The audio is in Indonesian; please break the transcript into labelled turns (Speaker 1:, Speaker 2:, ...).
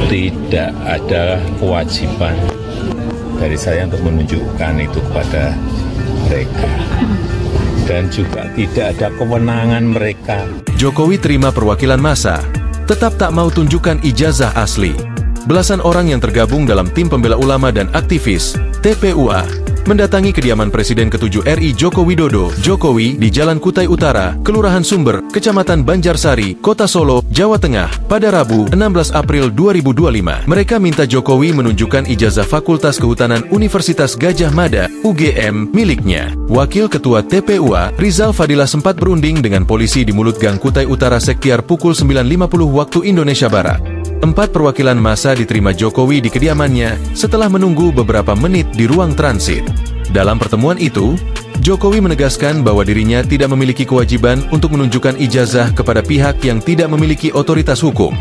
Speaker 1: tidak ada kewajiban dari saya untuk menunjukkan itu kepada mereka. Dan juga tidak ada kewenangan mereka.
Speaker 2: Jokowi terima perwakilan massa, tetap tak mau tunjukkan ijazah asli. Belasan orang yang tergabung dalam tim pembela ulama dan aktivis, TPUA, mendatangi kediaman Presiden ke-7 RI Joko Widodo, Jokowi, di Jalan Kutai Utara, Kelurahan Sumber, Kecamatan Banjarsari, Kota Solo, Jawa Tengah, pada Rabu, 16 April 2025. Mereka minta Jokowi menunjukkan ijazah Fakultas Kehutanan Universitas Gadjah Mada, UGM, miliknya. Wakil Ketua TPUA, Rizal Fadilah sempat berunding dengan polisi di mulut Gang Kutai Utara Sektiar pukul 9.50 waktu Indonesia Barat. 4 perwakilan massa diterima Jokowi di kediamannya setelah menunggu beberapa menit di ruang transit. Dalam pertemuan itu, Jokowi menegaskan bahwa dirinya tidak memiliki kewajiban untuk menunjukkan ijazah kepada pihak yang tidak memiliki otoritas hukum.